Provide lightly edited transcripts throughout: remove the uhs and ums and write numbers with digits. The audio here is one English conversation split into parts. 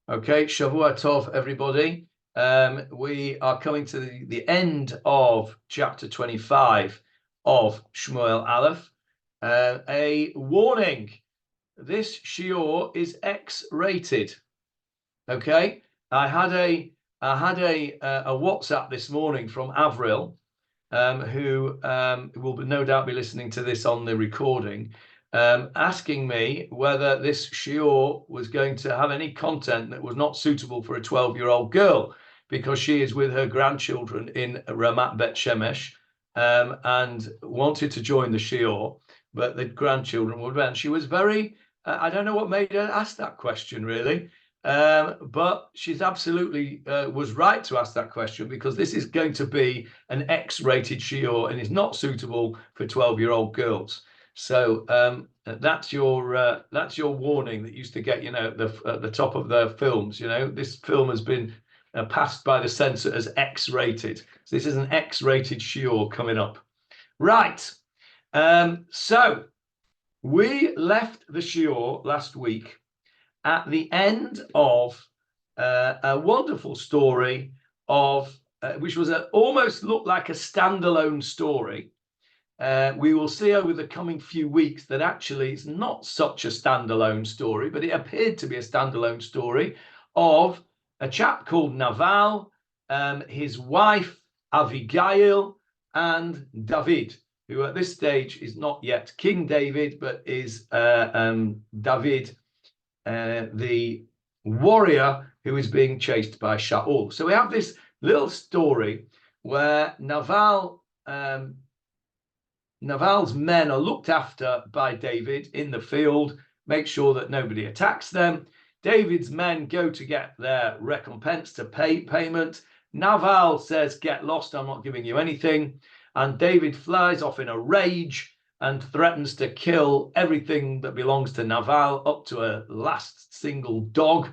Okay, Shavua Tov, everybody. We are coming to the end of chapter 25 of Shmuel Aleph. A warning: this shiur is X-rated. Okay, I had a WhatsApp this morning from Avril, who will no doubt be listening to this on the recording, asking me whether this shiur was going to have any content that was not suitable for a 12-year-old girl, because she is with her grandchildren in Ramat Bet Shemesh, and wanted to join the shiur, but the grandchildren would. And she was very, I don't know what made her ask that question, really. But she's absolutely was right to ask that question, because this is going to be an X-rated shiur and is not suitable for 12-year-old girls. So that's your warning that used to get, at the top of the films. This film has been passed by the censor as X-rated. So this is an X-rated shiur coming up. Right. So we left the shiur last week at the end of a wonderful story of which was almost looked like a standalone story. We will see over the coming few weeks that actually it's not such a standalone story, but it appeared to be a standalone story of a chap called Naval, his wife Abigail, and David, who at this stage is not yet King David, but is David, the warrior who is being chased by Shaul. So we have this little story where Naval's men are looked after by David in the field, make sure that nobody attacks them. David's men go to get their recompense, to payment. Naval says, "Get lost, I'm not giving you anything." And David flies off in a rage and threatens to kill everything that belongs to Naval, up to a last single dog.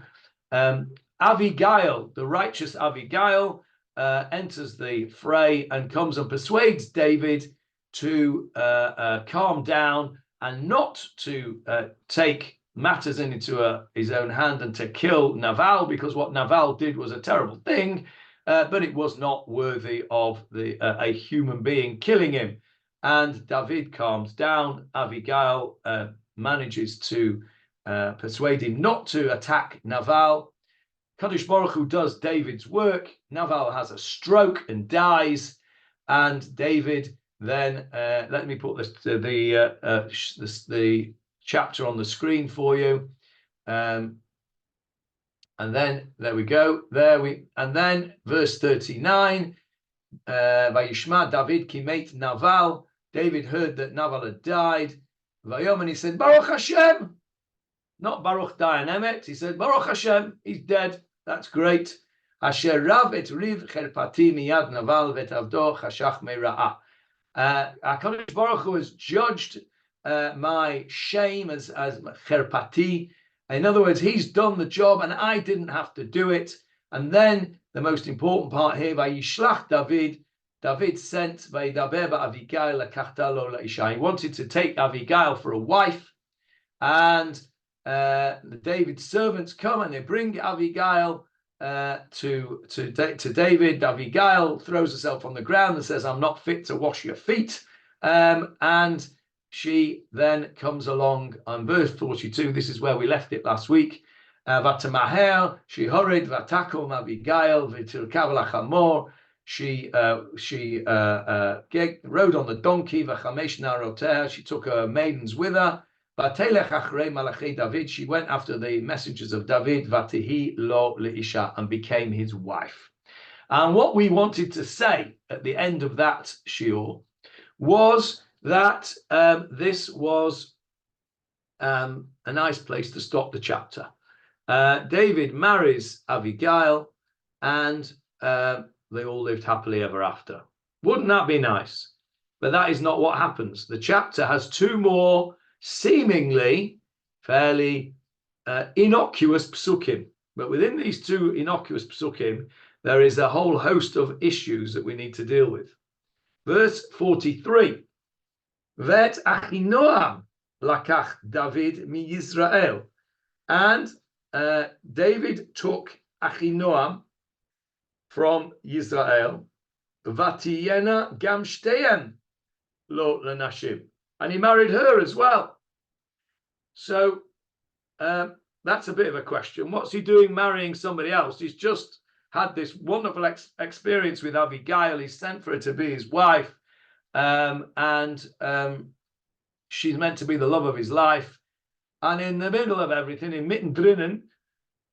Abigail, the righteous Abigail, enters the fray and comes and persuades David to calm down and not to take matters into his own hand and to kill Naval, because what Naval did was a terrible thing, but it was not worthy of a human being killing him. And David calms down. Abigail manages to persuade him not to attack Naval. Kadosh Baruch Hu does David's work. Naval has a stroke and dies. And David then, let me put the chapter on the screen for you. And then there we go. And then verse 39. Vayishma David kimet Naval. David heard that Naval had died. Vayom, and he said, Baruch Hashem. Not Baruch Dayan Emet. He said, Baruch Hashem, he's dead. That's great. Asher Rav et Riv Cherpati miyad Naval vet avdo chashach meira'ah. HaKadosh Baruch Hu has judged my shame as Cherpati. In other words, he's done the job and I didn't have to do it. And then the most important part here, Vayishlach David. David sent Vayidaber ba'Avigail lakachta lo la'isha. He wanted to take Abigail for a wife, and David's servants come and they bring Abigail to David. Abigail throws herself on the ground and says, "I'm not fit to wash your feet," and she then comes along on verse 42. This is where we left it last week. Vatamaher, she hurried, vatakom Abigail v'tirkav lachamor. She rode on the donkey, v'chamesh naroteh. She took her maidens with her. Vatelech achrei malachei David. She went after the messengers of David. Vatihi lo leisha, and became his wife. And what we wanted to say at the end of that shiur was that this was a nice place to stop the chapter. David marries Abigail, and they all lived happily ever after. Wouldn't that be nice? But that is not what happens. The chapter has two more seemingly fairly innocuous psukim. But within these two innocuous psukim, there is a whole host of issues that we need to deal with. Verse 43. Vet Achinoam lakach David mi Yisrael. And David took Achinoam from Israel, Vatiyena gam shteyen lo lenashim, and he married her as well. So that's a bit of a question. What's he doing marrying somebody else? He's just had this wonderful experience with Abigail. He's sent for her to be his wife, and she's meant to be the love of his life. And in the middle of everything, in mittendrinnen,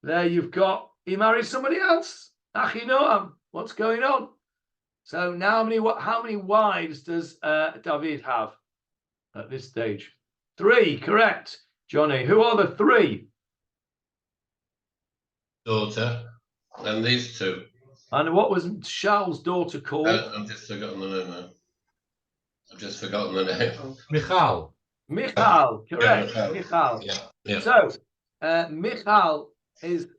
there you've got, he married somebody else. Achinoam, what's going on? So now how many wives does David have at this stage? 3, correct, Johnny. Who are the 3? Daughter, and these 2. And what was Shaul's daughter called? I've just forgotten the name now. I've just forgotten the name. Michal. Michal, correct. Yeah, Michal. Yeah. So Michal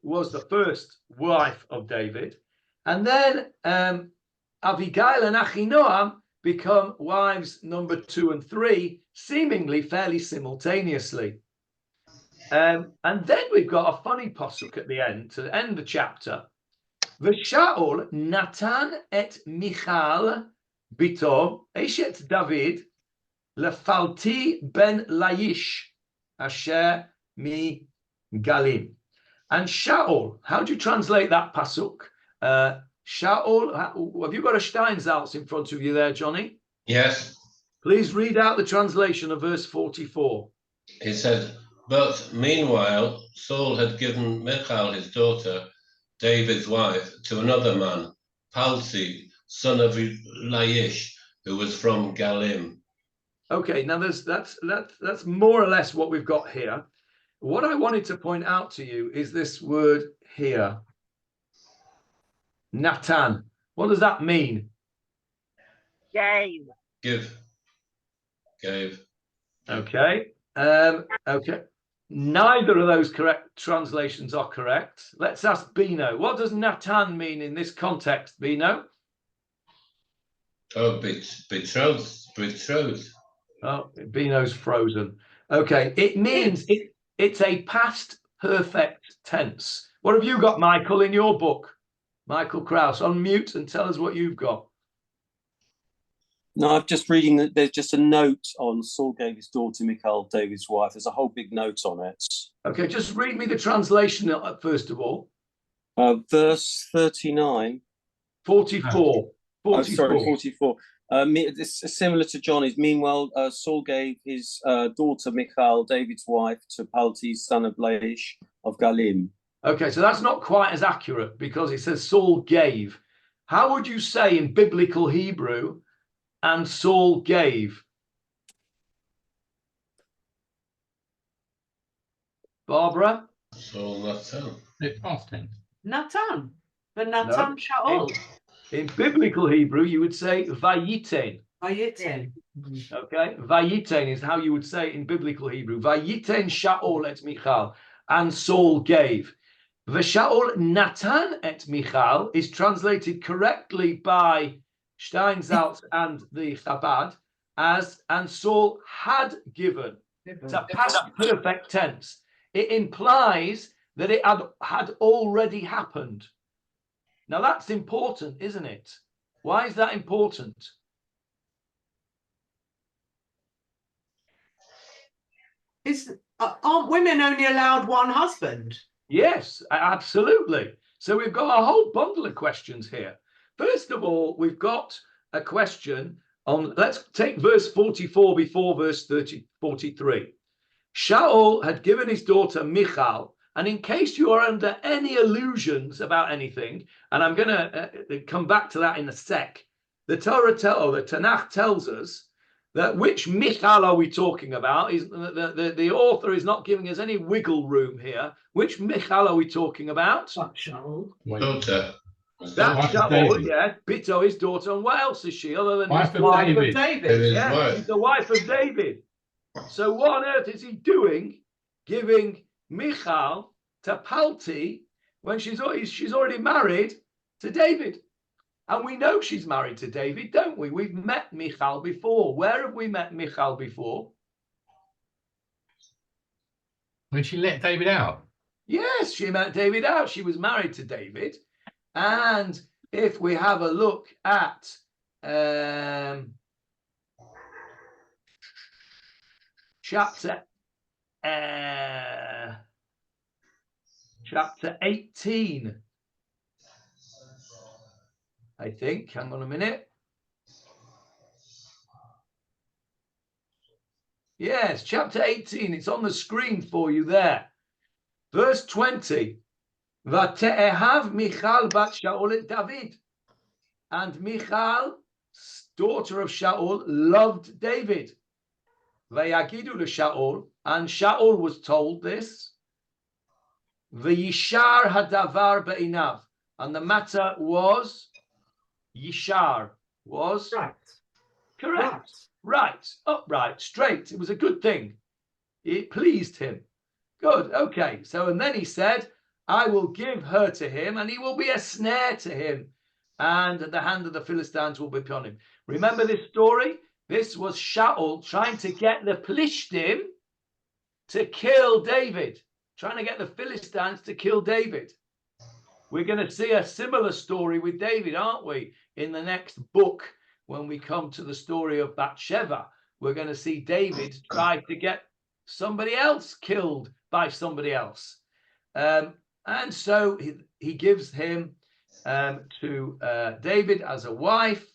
was the first wife of David, and then Abigail and Achinoam become wives number 2 and 3, seemingly fairly simultaneously. And then we've got a funny pasuk at the end, to end the chapter. V'Shaul natan et Michal bito Eshet David lefalti ben Laish asher mi Galim. And Shaul, how do you translate that pasuk? Shaul, have you got a Steinsaltz in front of you there, Johnny? Yes. Please read out the translation of verse 44. He said, but meanwhile, Saul had given Michal, his daughter, David's wife, to another man, Palti, son of Laish, who was from Galim. Okay, now that's more or less what we've got here. What I wanted to point out to you is this word here, Natan. What does that mean? Gave. Gave. Okay. Okay. Neither of those correct translations are correct. Let's ask Bino. What does Natan mean in this context, Bino? Oh, betrothed. Oh, Bino's frozen. Okay, it means it's a past perfect tense. What have you got, Michael, in your book? Michael Krauss, unmute and tell us what you've got. No, I'm just reading that there's just a note on Saul gave his daughter Michal, David's wife. There's a whole big note on it. Okay, just read me the translation first of all. Verse 39. 44. Oh, sorry, 44. It's similar to Johnny's. Meanwhile, Saul gave his daughter Michal, David's wife, to Palti, son of Laish of Galim. Okay, so that's not quite as accurate because it says Saul gave. How would you say in biblical Hebrew, and Saul gave? Barbara? Saul Natan. It's past tense. Natan. The Natan Shaul. In biblical Hebrew, you would say Vayiten. Vayiten. Okay, Vayiten is how you would say it in biblical Hebrew. Vayiten Shaul et Michal, and Saul gave. V'Shaul Natan et Michal is translated correctly by Steinsaltz and the Chabad as, and Saul had given. It's a past perfect tense. It implies that it had already happened. Now that's important, isn't it? Why is that important? Aren't women only allowed one husband? Yes, absolutely. So we've got a whole bundle of questions here. First of all, we've got a question on, let's take verse 44 before verse 43. Shaul had given his daughter Michal, and in case you are under any illusions about anything, and I'm going to come back to that in a sec, the Tanakh tells us that which Michal are we talking about? Is the author is not giving us any wiggle room here. Which Michal are we talking about? Shaul. Daughter. That's Shaul, yeah. Bito, his daughter. And what else is she other than Wife his of David? Yeah, she's the wife of David. So what on earth is he doing, giving Michal to Palti when she's already married to David? And we know she's married to David, don't we? We've met Michal before. Where have we met Michal before? When she let David out. Yes, she met David out. She was married to David. And if we have a look at chapter 18, I think. Hang on a minute. Yes, chapter 18. It's on the screen for you there. Verse 20. V'te'ehav Michal bat Shaul et David. And Michal, daughter of Shaul, loved David. V'yagidu Shaul, and Shaul was told this. V'yishar hadavar be'inav, and the matter was yishar, was Right. correct, right, upright, straight. It was a good thing. It pleased him. Good. Okay. So, and then he said, I will give her to him, and he will be a snare to him, and the hand of the Philistines will be upon him. Remember this story? This was Shaul trying to get the Plishtim to kill David, trying to get the Philistines to kill David. We're going to see a similar story with David, aren't we? In the next book, when we come to the story of Bathsheba, we're going to see David try to get somebody else killed by somebody else. And so he gives him to David as a wife.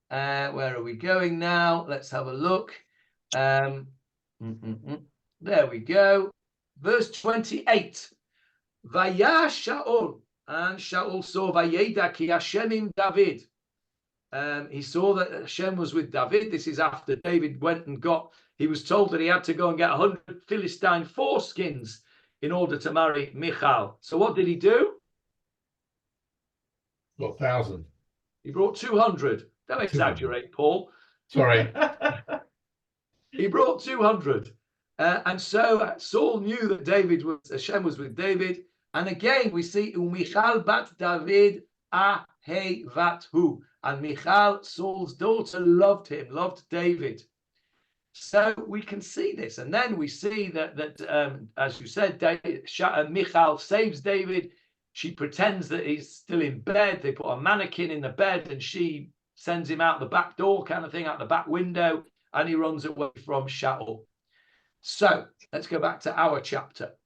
Where are we going now? Let's have a look. There we go. Verse 28. Vaya Shaul, and Shaul saw Vayeda ki Hashem im David. He saw that Hashem was with David. This is after David went and he was told that he had to go and get 100 Philistine foreskins in order to marry Michal. So what did he do? What, 1,000? He brought 200. Don't exaggerate, Paul. Sorry. He brought 200. And so Saul knew that Hashem was with David. And again, we see Michal bat David ahevathu. And Michal, Saul's daughter, loved him, loved David. So we can see this. And then we see that as you said, Michal saves David. She pretends that he's still in bed. They put a mannequin in the bed and she sends him out the back door kind of thing, out the back window, and he runs away from Shaul. So let's go back to our chapter.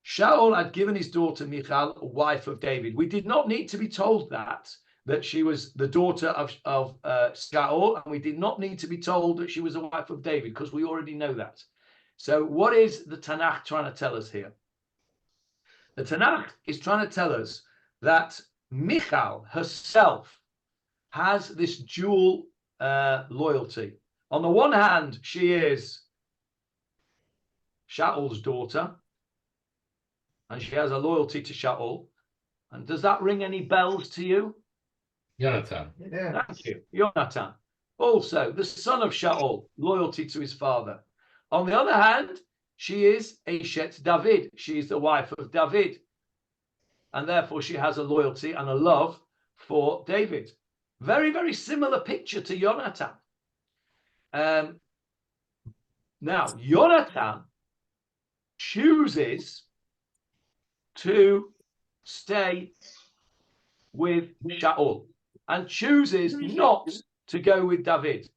Shaul had given his daughter Michal, a wife of David. We did not need to be told that she was the daughter of Shaul, and we did not need to be told that she was a wife of David, because we already know that. So what is the Tanakh trying to tell us here? The Tanakh is trying to tell us that Michal herself has this dual loyalty. On the one hand, she is Shaul's daughter, and she has a loyalty to Shaul. And does that ring any bells to you? Jonathan. Yeah. Thank you. Jonathan. Also, the son of Shaul, loyalty to his father. On the other hand, she is Eshet David. She is the wife of David. And therefore, she has a loyalty and a love for David. Very, very similar picture to Jonathan. Now, Jonathan chooses to stay with Shaul and chooses not to go with David.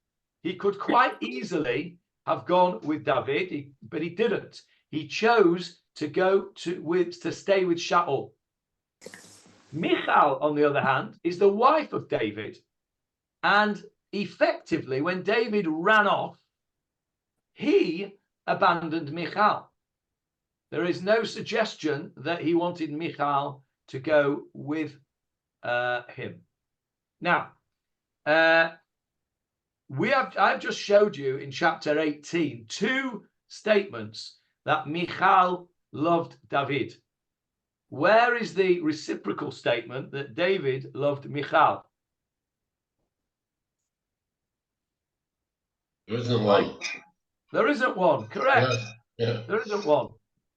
He could quite easily have gone with David, but he didn't. He chose to go to stay with Shaul. Michal, on the other hand, is the wife of David. And effectively, when David ran off, he abandoned Michal. There is no suggestion that he wanted Michal to go with him. Now, I've just showed you in chapter 18 two statements that Michal loved David. Where is the reciprocal statement that David loved Michal? There isn't one. There isn't one, correct. Yeah. There isn't one.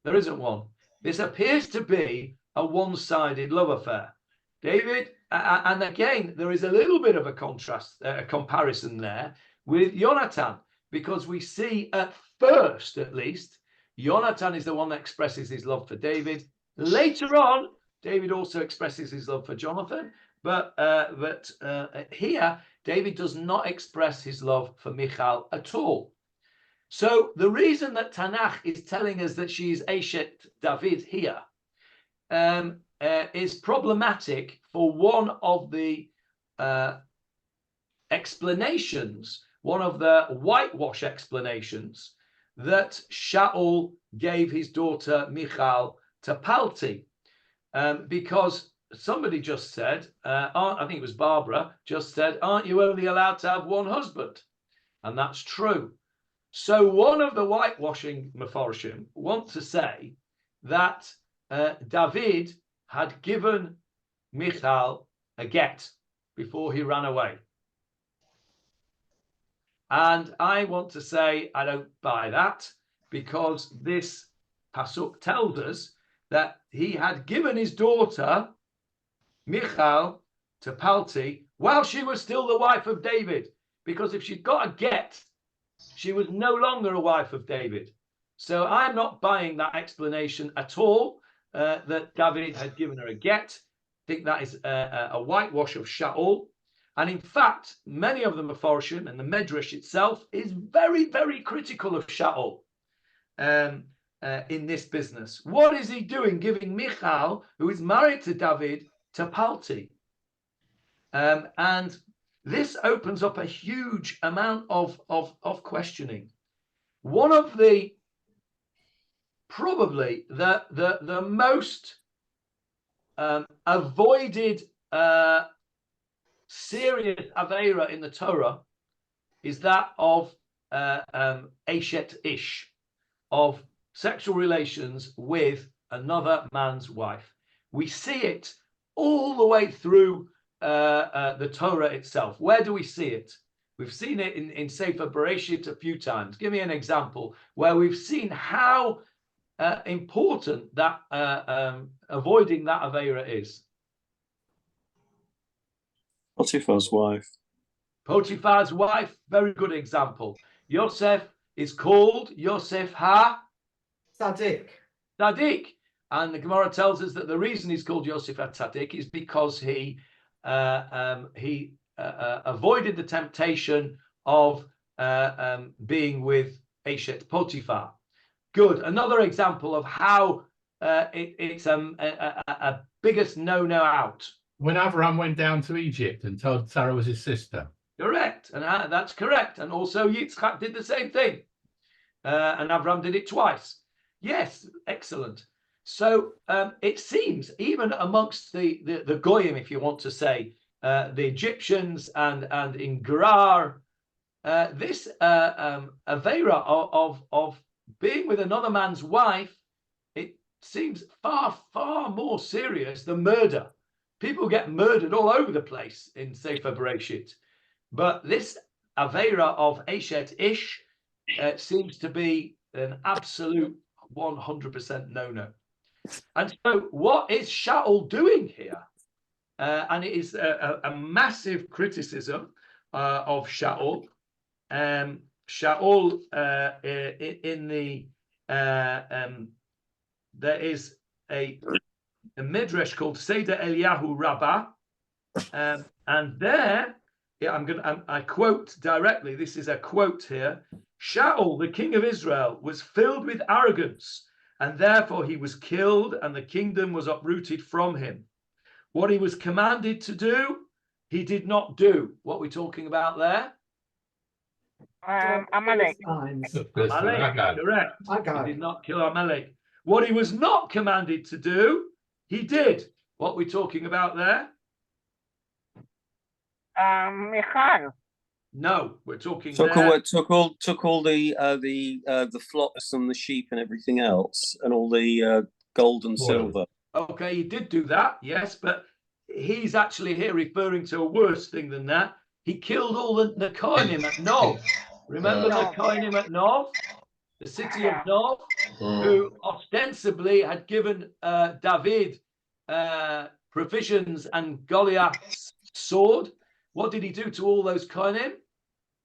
There isn't one. This appears to be a one-sided love affair. David, and again, there is a little bit of a contrast, a comparison there with Jonathan, because we see at first, at least, Jonathan is the one that expresses his love for David, Later on, David also expresses his love for Jonathan, but here David does not express his love for Michal at all. So the reason that Tanakh is telling us that she's Eshet David here is problematic for one of the explanations, one of the whitewash explanations that Shaul gave his daughter Michal to Palti, because somebody just said, I think it was Barbara, just said, aren't you only allowed to have one husband? And that's true. So one of the whitewashing Mefarshim want to say that David had given Michal a get before he ran away. And I want to say I don't buy that, because this pasuk tells us that he had given his daughter Michal to Palti while she was still the wife of David, because if she'd got a get, she was no longer a wife of David. So I'm not buying that explanation at all, that David had given her a get. I think that is a whitewash of Shaul. And in fact, many of the Mefarshim and the Medrash itself is very, very critical of Shaul in this business. What is he doing, giving Michal, who is married to David, to Palti? And this opens up a huge amount of questioning. One of the probably the most avoided serious aveira in the Torah is that of Eshet Ish, of sexual relations with another man's wife. We see it all the way through the Torah itself. Where do we see it? We've seen it in Sefer Bereshit a few times. Give me an example where we've seen how important that avoiding that aveira is. Potiphar's wife. Potiphar's wife, very good example. Yosef is called Yosef Tzaddik. Tzaddik. And the Gemara tells us that the reason he's called Yosef Tzaddik is because he avoided the temptation of being with Eshet Potiphar. Good. Another example of how it's a biggest no out. When Abraham went down to Egypt and told Sarah was his sister. Correct. And that's correct. And also Yitzchak did the same thing. And Abraham did it twice. Yes, excellent. So it seems even amongst the Goyim, if you want to say, the Egyptians and in Gerar, this aveira of being with another man's wife, it seems far, far more serious than murder. People get murdered all over the place in Sefer Bereshit. But this aveira of Eshet Ish seems to be an absolute 100% no-no. And so what is Shaul doing here? And it is a massive criticism of Shaul. Shaul in the there is a midrash called Seder Eliyahu Rabbah, and there, I quote directly. This is a quote here. Shaul, the king of Israel, was filled with arrogance, and therefore he was killed, and the kingdom was uprooted from him. What he was commanded to do, he did not do. What are we talking about there? Amalek. Amalek, correct. Agag. He did not kill Amalek. What he was not commanded to do, he did. What are we talking about there? Michal. No, we're talking Took all the flocks and the sheep and everything else, and all the gold and silver. Okay, he did do that, yes, but he's actually here referring to a worse thing than that. He killed all the Kohanim at Nov. Remember the Kohanim at Nov? The city of Nov, who ostensibly had given David provisions and Goliath's sword. What did he do to all those Kohanim?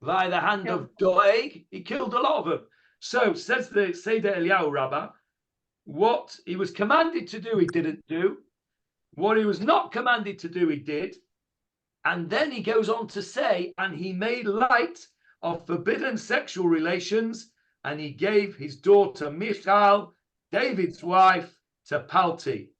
By the hand of Doeg, he killed a lot of them. So, says the Seder Eliyahu Rabbah, What he was commanded to do, he didn't do. What he was not commanded to do, he did. And then he goes on to say, and he made light of forbidden sexual relations, and he gave his daughter Michal, David's wife, to Palti.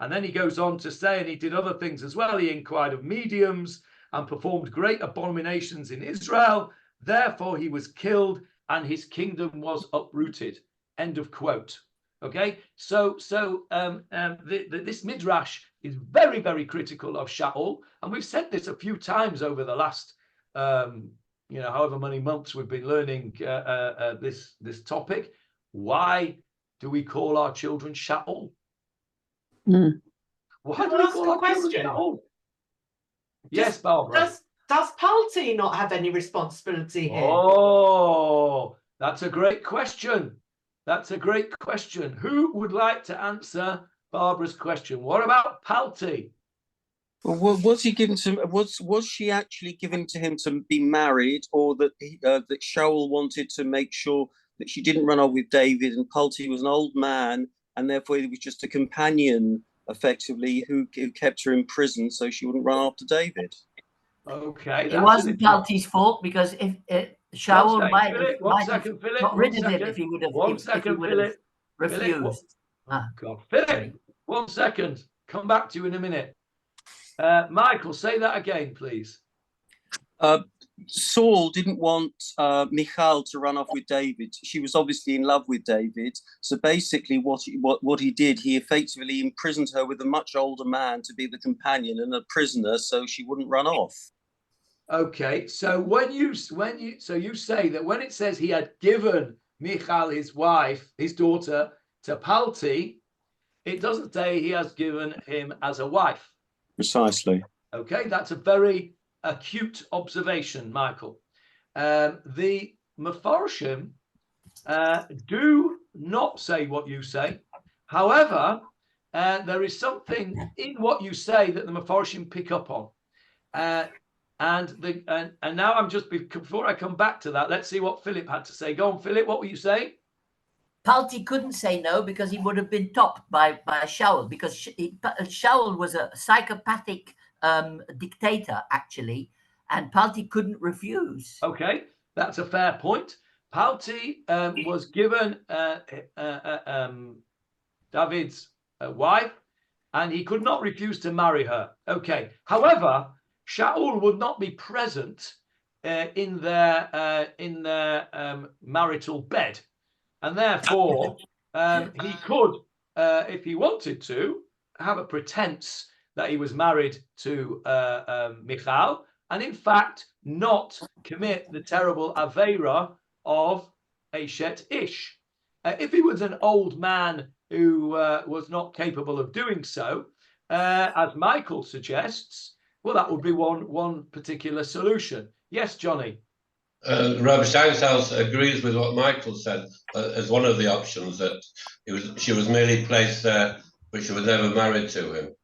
And then he goes on to say, and he did other things as well. He inquired of mediums and performed great abominations in Israel. Therefore, he was killed and his kingdom was uprooted. End of quote. Okay, so this midrash is very, very critical of Shaul, and we've said this a few times over the last, however many months we've been learning this topic. Why do we call our children Shaul? Mm. Why do we call our children Shaul? Yes, Barbara. Does Palti not have any responsibility here? Oh, that's a great question. That's a great question. Who would like to answer Barbara's question? What about Palti? Well, was he given to? Was she actually given to him to be married, or that that Shaul wanted to make sure that she didn't run off with David, and Palti was an old man, and therefore he was just a companion, effectively, who kept her in prison so she wouldn't run after David. Okay, it wasn't Palti's fault, because if Shaul might have got rid of him if he would have refused. Oh, God. Philip, 1 second. Come back to you in a minute. Michael, say that again, please. Saul didn't want Michal to run off with David. She was obviously in love with David. So basically what he did, he effectively imprisoned her with a much older man to be the companion and a prisoner so she wouldn't run off. Okay, so you say that when it says he had given Michal, his wife, his daughter, to Palti, it doesn't say he has given him as a wife. Precisely. Okay, that's a very acute observation, Michael. The Mefarshim do not say what you say. However, there is something in what you say that the Mefarshim pick up on. And now I'm just, before I come back to that, let's see what Philip had to say. Go on, Philip, what were you saying? Palti couldn't say no because he would have been topped by Shaul, because Shaul was a psychopathic dictator, actually, and Palti couldn't refuse. Okay, that's a fair point. Palti was given David's wife, and he could not refuse to marry her. Okay, however, Shaul would not be present in their marital bed, and therefore he could, if he wanted to, have a pretense that he was married to Michal, and in fact not commit the terrible Aveira of Eshet Ish. If he was an old man who was not capable of doing so, as Michael suggests, well, that would be one particular solution. Yes, Johnny? Rabbi Steinsaltz agrees with what Michael said as one of the options, that she was merely placed there, but she was never married to him.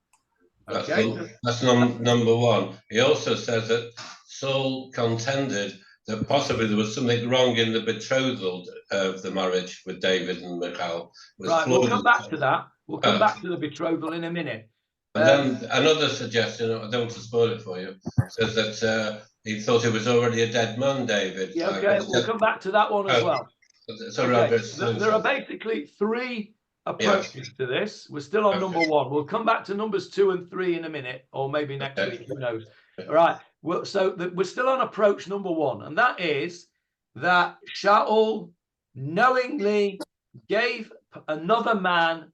That's number one. He also says that Saul contended that possibly there was something wrong in the betrothal of the marriage with David and Michal. Right, we'll come back to that. We'll come back to the betrothal in a minute. And then another suggestion, I don't want to spoil it for you, says that he thought he was already a dead man, David. Yeah, okay, we'll come back to that one as well. Okay. There are basically three approaches to this. We're still on number one. We'll come back to numbers 2 and 3 in a minute, or maybe next week, who knows. All right, we're still on approach number 1, and that is that Shaul knowingly gave another man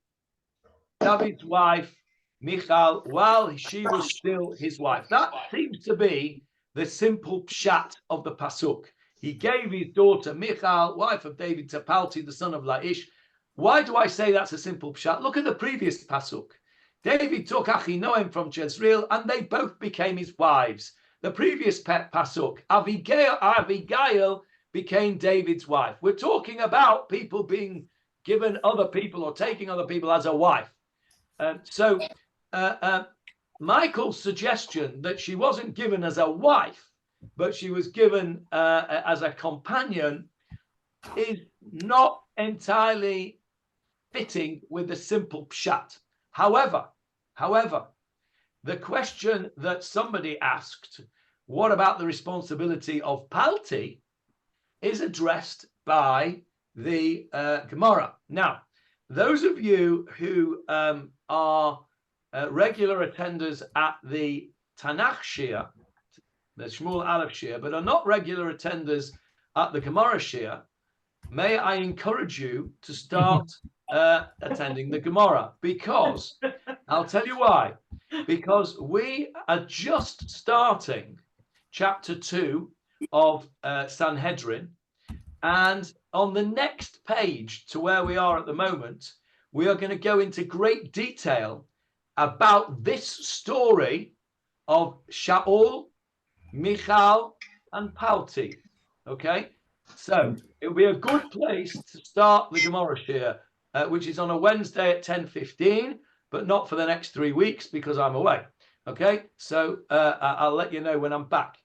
David's wife, Michal, while she was still his wife. That seems to be the simple pshat of the pasuk. He gave his daughter Michal, wife of David, to Palti, the son of Laish. Why do I say that's a simple pshat? Look at the previous pasuk. David took Achinoam from Jezreel, and they both became his wives. The previous pasuk, Abigail became David's wife. We're talking about people being given other people or taking other people as a wife. So Michael's suggestion that she wasn't given as a wife, but she was given as a companion, is not entirely fitting with the simple pshat. However, the question that somebody asked, what about the responsibility of Palti, is addressed by the Gemara. Now, those of you who are regular attenders at the Tanakh Shir, the Shmuel Aleph Shir, but are not regular attenders at the Gemara Shir, may I encourage you to start attending the Gemara, because I'll tell you why. Because we are just starting chapter 2 of Sanhedrin, and on the next page to where we are at the moment, we are going to go into great detail about this story of Shaul, Michal, and Palti. Okay, so it will be a good place to start the Gemara Shir, which is on a Wednesday at 10:15, but not for the next 3 weeks because I'm away. Okay, so I'll let you know when I'm back,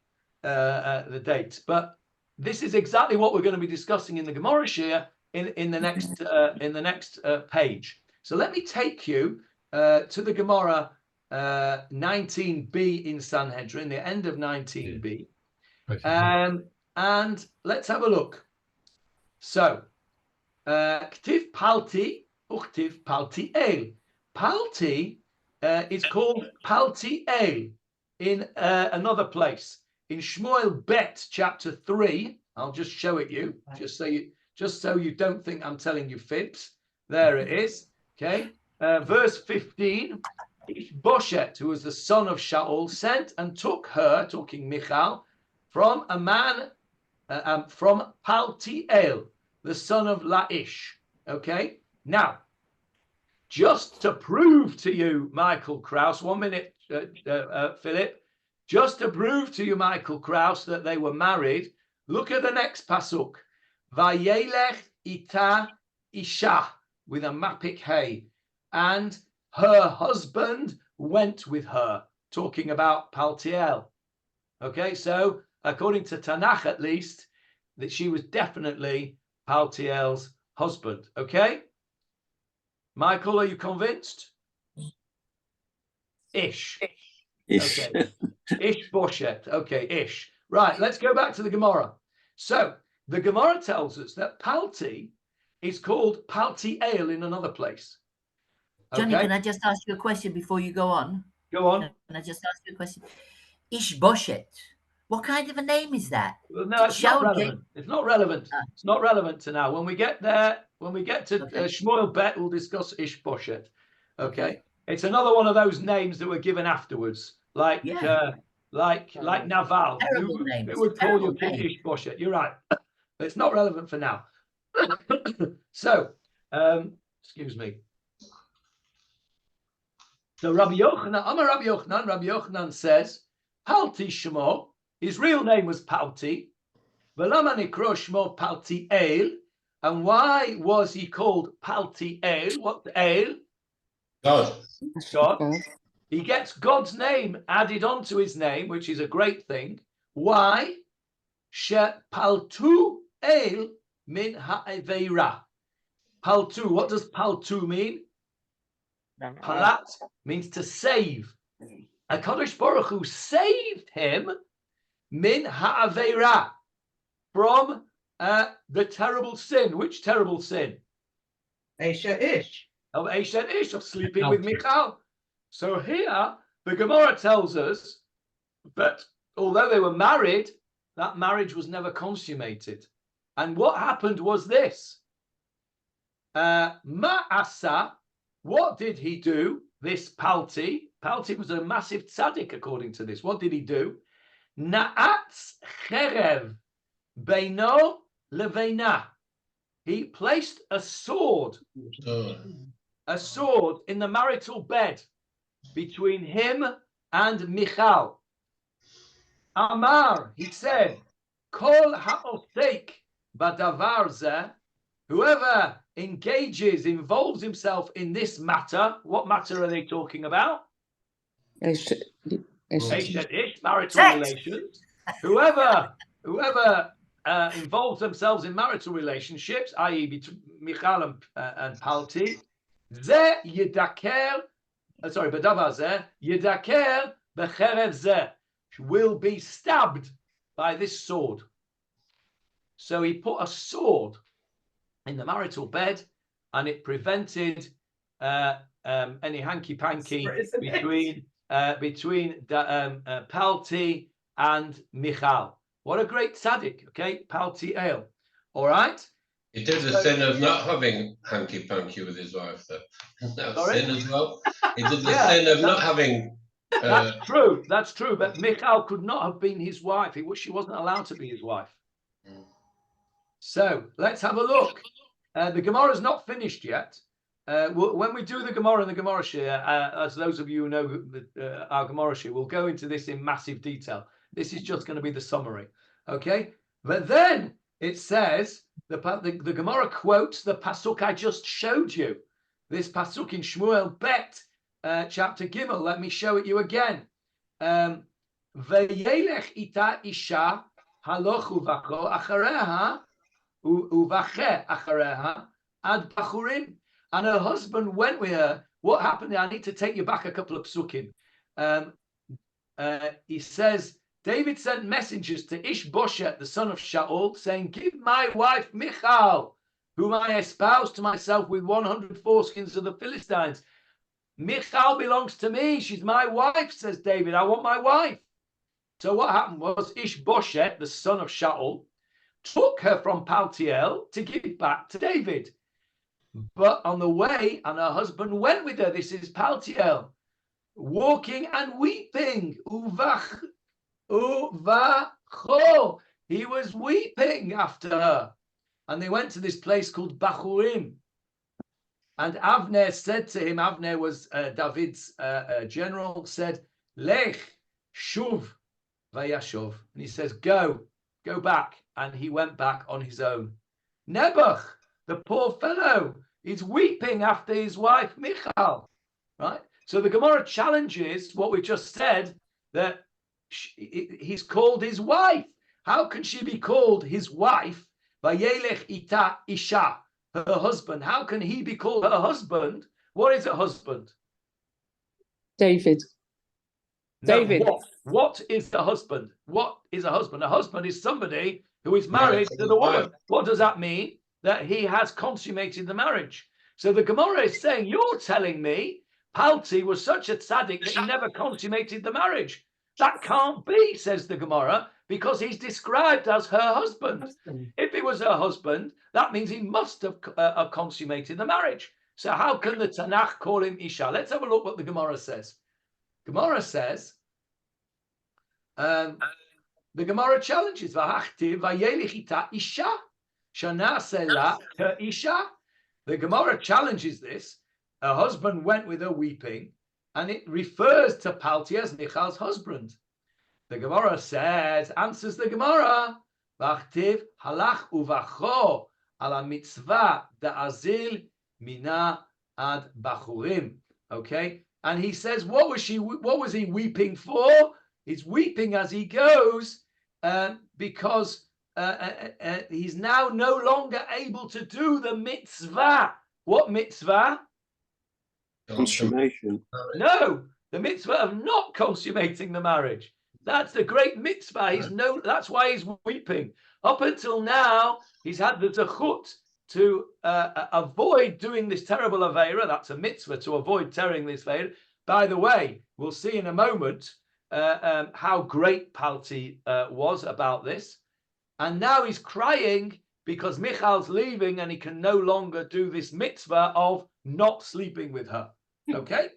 the dates. But this is exactly what we're going to be discussing in the Gemara Shir in the next page. So let me take you to the Gemara 19b in Sanhedrin, the end of 19b, and let's have a look. So, Ktiv Palti, Uchtiv Palti El. Palti is called Palti El in another place. In Shmuel Bet, chapter 3, I'll just show it you, just so you don't think I'm telling you fibs. There it is. Okay, verse 15. Ishboshet, who was the son of Shaul, sent and took her, talking Michal, from a man from Paltiel, the son of Laish. Okay, now, just to prove to you, Michael Kraus, 1 minute, Philip. Just to prove to you, Michael Kraus, that they were married, look at the next pasuk. Vayelech ita isha, with a mapik hay, and her husband went with her, talking about Paltiel. Okay, so according to Tanakh at least, that she was definitely Paltiel's husband. Okay, Michael, are you convinced? Ish. Okay. Ish Boshet. Okay, Ish. Right, let's go back to the Gemara. So the Gemara tells us that Palti is called Paltiel in another place. Johnny, Okay? can I just ask you a question before you go on? Go on. Can I just ask you a question? Ishboshet. What kind of a name is that? Well, no, it's not relevant. It's not relevant. It's not relevant to now. When we get there, when we get to Shmuel Bet, we'll discuss Ishboshet. Okay? It's another one of those names that were given afterwards, like Naval. Who would call your kid Ishboshet? You're right. But it's not relevant for now. So, excuse me. So Rabbi Yochanan says, Palti Shmo, his real name was Palti, V'lama nikro Shmo Palti El, and why was he called Palti El? What's El? God. God. He gets God's name added onto his name, which is a great thing. Why? She Paltu El min ha'aveira. Paltu, what does Paltu mean? Palat means to save. HaKadosh Baruch Hu saved him min ha'aveira, from the terrible sin. Which terrible sin? Eshet Ish. Of Eshet Ish, of sleeping with Michal. So here, the Gemara tells us that although they were married, that marriage was never consummated. And what happened was this. Ma'asa, what did he do? This Palti. Palti was a massive tzaddik according to this. What did he do? Na'atz cherev beino leveina. He placed a sword in the marital bed between him and Michal. Amar, he said, Kol ha'osek badavar zeh, whoever involves himself in this matter. What matter are they talking about? Eshet Ish, marital relations. Whoever involve themselves in marital relationships, i.e. between Michal and Palti, ze yedaker, b'davar ze, yedaker b'cherev ze, will be stabbed by this sword. So he put a sword in the marital bed, and it prevented any hanky-panky between Palti and Michal. What a great tzaddik, okay? Palti Ale. All right? He did the sin of not having hanky-panky with his wife, though. That's sin as well. He did the sin of not having... That's true. But Michal could not have been his wife. She wasn't allowed to be his wife. So let's have a look. The Gemara is not finished yet. When we do the Gemara and the Gemara Shir, as those of you who know our Gemara Shir, we'll go into this in massive detail. This is just going to be the summary, okay? But then it says, the Gemara quotes the pasuk I just showed you. This pasuk in Shmuel Bet, chapter Gimel. Let me show it you again. V'yelech ita isha haloch uvacho achareha uvache achareha ad bachurim. And her husband went with her. What happened? I need to take you back a couple of psukim. He says, David sent messengers to Ishbosheth, the son of Shaul, saying, give my wife Michal, whom I espoused to myself with 100 foreskins of the Philistines. Michal belongs to me. She's my wife, says David. I want my wife. So what happened was Ishbosheth, the son of Shaul, took her from Paltiel to give it back to David. But on the way, and her husband went with her. This is Paltiel, walking and weeping. Uvacho. He was weeping after her. And they went to this place called Bachurim. And Avner said to him, Avner was David's general, said, Lech, shuv, vayashov. And he says, go back. And he went back on his own. Nebuch, the poor fellow, is weeping after his wife, Michal. Right? So the Gemara challenges what we just said, that he's called his wife. How can she be called his wife? Vayelech ita isha, her husband. How can he be called her husband? What is a husband? David. No, David. What is the husband? What is a husband? A husband is somebody who is married to the woman. What does that mean? That he has consummated the marriage. So the Gemara is saying, you're telling me Palti was such a tzaddik that he never consummated the marriage. That can't be, says the Gemara, because he's described as her husband. If he was her husband, that means he must have consummated the marriage. So how can the Tanakh call him Isha? Let's have a look what the Gemara says. Gemara says, the Gemara challenges, V'hachtiv v'yelech ita Isha, shana sela her Isha. The Gemara challenges this. Her husband went with her weeping, and it refers to Palti as Michal's husband. The Gemara says, answers the Gemara, V'achtiv halach uvacho ala mitzvah da'azil mina ad bachurim. Okay, and he says, what was he weeping for? He's weeping as he goes because he's now no longer able to do the mitzvah. What mitzvah? Consummation. No, the mitzvah of not consummating the marriage. That's the great mitzvah. That's why he's weeping. Up until now, he's had the zechut to avoid doing this terrible aveira. That's a mitzvah, to avoid tearing this aveira. By the way, we'll see in a moment how great Palti was about this. And now he's crying because Michal's leaving and he can no longer do this mitzvah of not sleeping with her. Okay?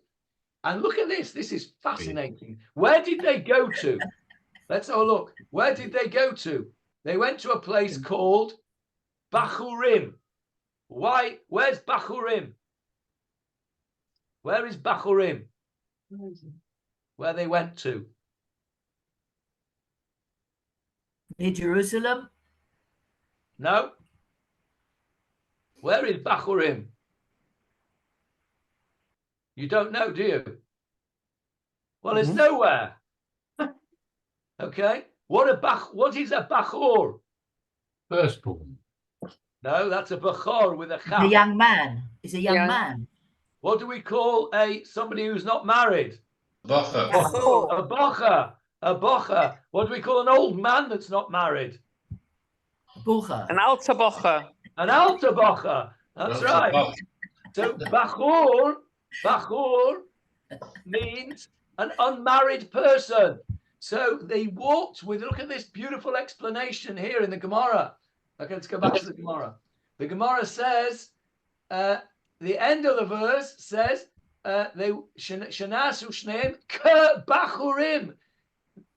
And look at this. This is fascinating. Where did they go to? Let's have a look. Where did they go to? They went to a place called Bachurim. Why? Where's Bachurim? Where is Bachurim? Where they went to? Near Jerusalem? No. Where is Bachurim? You don't know, do you? Well, it's nowhere. Okay. What is a Bachur? Firstborn. No, that's a bachor with a The chaf. young man is a young Yeah. man. What do we call somebody who's not married? Bocha. Bachor. A bocha. A bocha. What do we call an old man that's not married? Bucha. An alter bocher. An alter bocha. That's right. So bachur means an unmarried person. So they walked with, look at this beautiful explanation here in the Gemara. Okay, let's go back to the Gemara. The Gemara says, the end of the verse says, they shanasu shneim ke bachurim.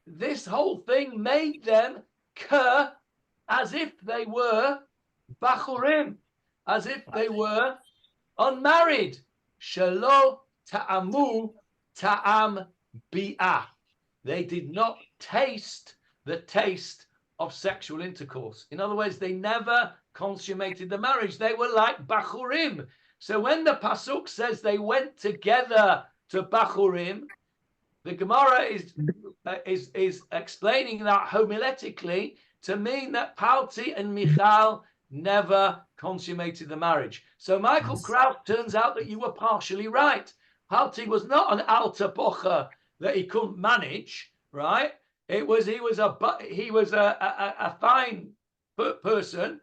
This whole thing made them ke, as if they were bachurim, as if they were unmarried. Shelo ta'amu ta'am bi'ah. They did not taste the taste of sexual intercourse. In other words, they never consummated the marriage. They were like bachurim. So when the pasuk says they went together to bachurim, the Gemara is explaining that homiletically to mean that Palti and Michal never consummated the marriage. So Michael Kraus, turns out that you were partially right. Palti was not an alter bocher that he couldn't manage, right? He was a fine person,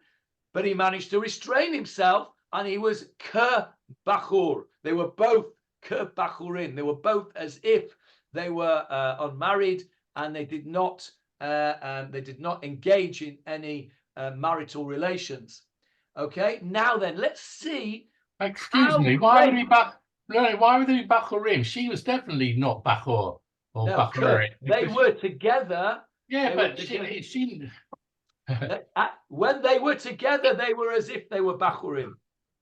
but he managed to restrain himself, and he was ke bachur. They were both ke bachurin. They were both as if they were unmarried, and they did not engage in any marital relations. Okay, now then, let's see. Excuse me, why would they be bachurim? She was definitely not bachor or No, bachurim. they were together. Yeah, They but were she when they were together, they were as if they were bachurim.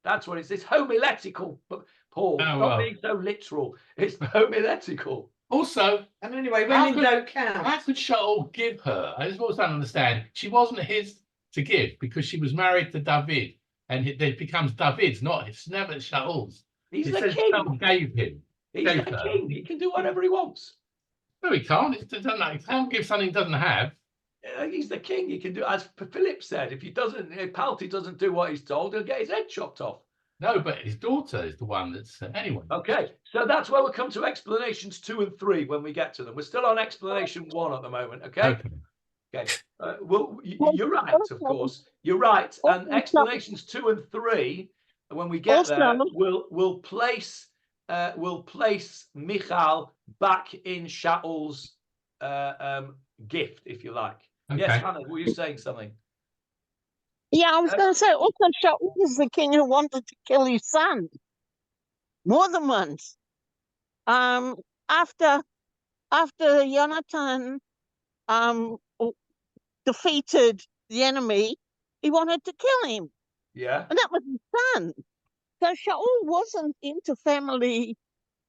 That's what it is. It's homiletical, Paul. Oh, Not well. being so literal. It's homiletical. Also, And anyway, women don't count. how could Shaul give her? I just always don't understand. She wasn't his to give because she was married to David, and it becomes David's, not his. Never Shaul's. He's It the says king. Shaul gave him. He's gave the her. king. He can do whatever he wants. No, he can't. He can't give something he doesn't have. He's the king. He can do, as Philip said, if Palti doesn't do what he's told, he'll get his head chopped off. No, but his daughter is the one that's anyway. Okay, so that's where we'll come to explanations 2 and 3 when we get to them. We're still on explanation 1 at the moment. Okay. Well, you're right, of course. You're right. And explanations 2 and 3, when we get there, we'll place Michal back in Shaul's gift, if you like. Okay. Yes, Hannah, were you saying something? Yeah, I was going to say, also Shaul was the king who wanted to kill his son more than once. After Jonathan defeated the enemy, he wanted to kill him. Yeah. And that was his son. So Shaul wasn't into family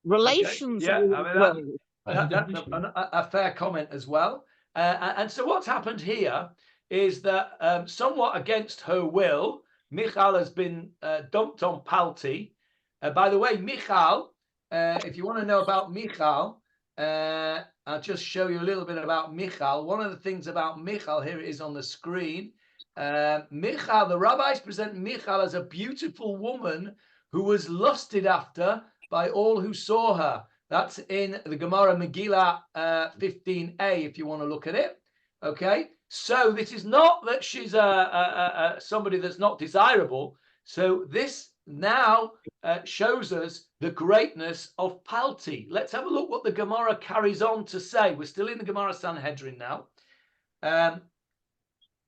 relations. Okay. Yeah, I mean, that's Well. a fair comment as well. And so what's happened here is that somewhat against her will, Michal has been dumped on Palti. By the way, Michal, if you want to know about Michal, I'll just show you a little bit about Michal. One of the things about Michal, here it is on the screen. Michal, the rabbis present Michal as a beautiful woman who was lusted after by all who saw her. That's in the Gemara Megillah 15a, if you want to look at it. Okay, so this is not that she's somebody that's not desirable. So this now shows us the greatness of Palti. Let's have a look what the Gemara carries on to say. We're still in the Gemara Sanhedrin now.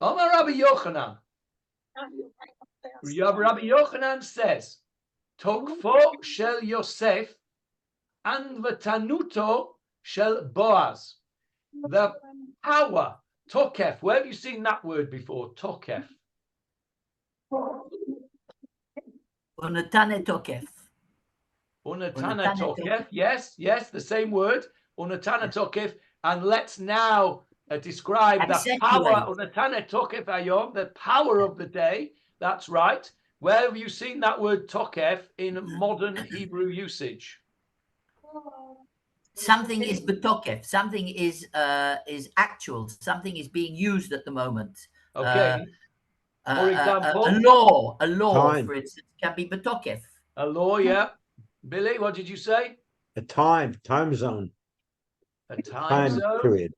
Omar Rabbi Yochanan. Rabbi Yochanan says, Tokfo shel Yosef and v'tanuto shel Boaz. The power, tokef. Where have you seen that word before? Tokef. Unatane tokef. Unatana tokef. Yes, the same word. Unatana tokef. And let's now describe the power. Unatana tokef ayom, the power of the day. That's right. Where have you seen that word tokef in modern Hebrew usage? Something is betokef. Something is actual. Something is being used at the moment. Okay. For example? A law, Time. for instance, can be betokef. A law, yeah. Billy, what did you say? A time zone. A time zone? Period.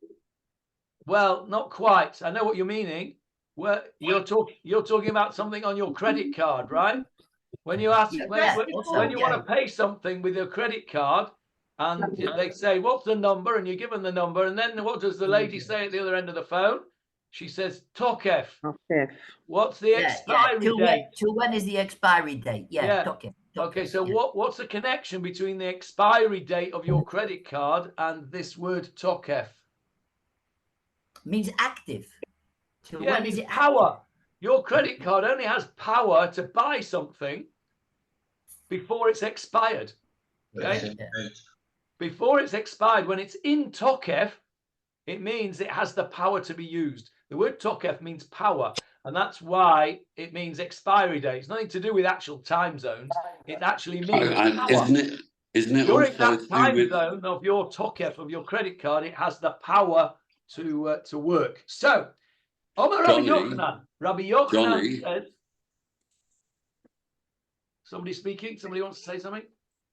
Well, not quite. I know what you're meaning. Well, you're talking about something on your credit card, right? When you ask, when you want to pay something with your credit card, and they say, "What's the number?" and you give them the number, and then what does the lady say at the other end of the phone? She says, "Tokef." What's the expiry date? Till when is the expiry date? Yeah. Tokef. Okay, so what's the connection between the expiry date of your credit card and this word tokef? Means active. Till when is it power? Active? Your credit card only has power to buy something before it's expired. Okay? Before it's expired, when it's in tokef, it means it has the power to be used. The word tokef means power, and that's why it means expiry date. It's nothing to do with actual time zones. It actually means power. Isn't it during also that time zone of your tokef of your credit card, it has the power to work. So, Rabbi Yochanan says, somebody speaking? Somebody wants to say something?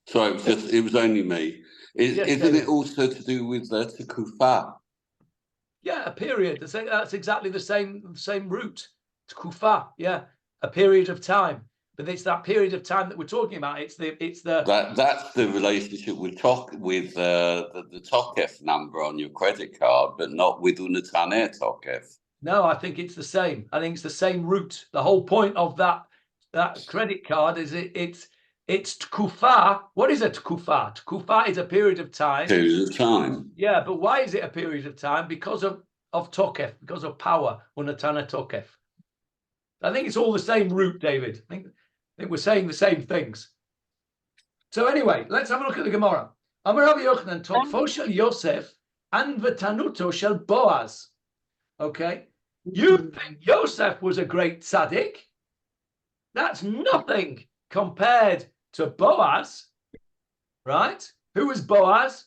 Sorry, it was only me. Isn't it also to do with the Tekufa? Yeah, a period. That's exactly the same root. Tekufa, yeah, a period of time. But it's that period of time that we're talking about. That's the relationship with the Tokef number on your credit card, but not with Unataner Tokef. No, I think it's the same. I think it's the same root. The whole point of that credit card is it's tkufa. What is a tkufa? Tkufa is a period of time. Period of time. Yeah, but why is it a period of time? Because of tokef, because of power. Unatana tokef. I think it's all the same root, David. I think we're saying the same things. So anyway, let's have a look at the Gemara. Amar Rabbi Yochanan tokfo shel Yosef and v'tanuto shel Boaz. Okay, you think Yosef was a great tzaddik? That's nothing compared to Boaz, right? Who was Boaz?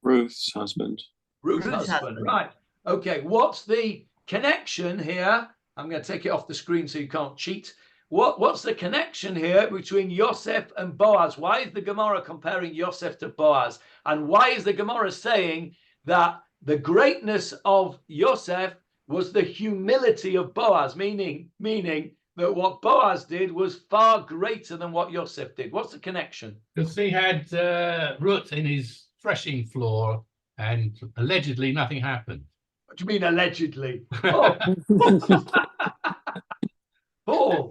Ruth's husband. Ruth's husband, right. Okay, what's the connection here? I'm going to take it off the screen so you can't cheat. What's the connection here between Yosef and Boaz? Why is the Gemara comparing Yosef to Boaz? And why is the Gemara saying that the greatness of Yosef was the humility of Boaz, meaning that what Boaz did was far greater than what Yosef did? What's the connection? Because he had Ruth in his threshing floor, and allegedly nothing happened. What do you mean allegedly? Oh. Paul.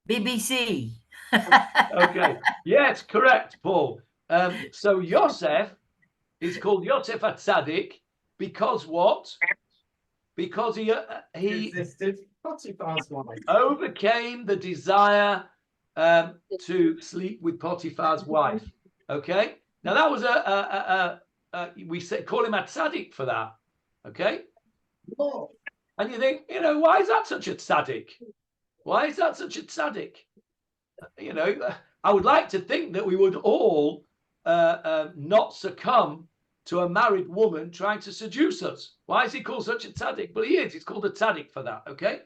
BBC. Okay. Yes, correct, Paul. So Yosef is called Yosef HaTzadik because what? Because he resisted Potiphar's wife. Overcame the desire to sleep with Potiphar's wife. Okay. Now that was we call him a tzaddik for that. Okay. Oh. And you think, why is that such a tzaddik? Why is that such a tzaddik? I would like to think that we would all not succumb to a married woman trying to seduce us. Why is he called such a tzaddik? Well, he is. He's called a tzaddik for that. Okay.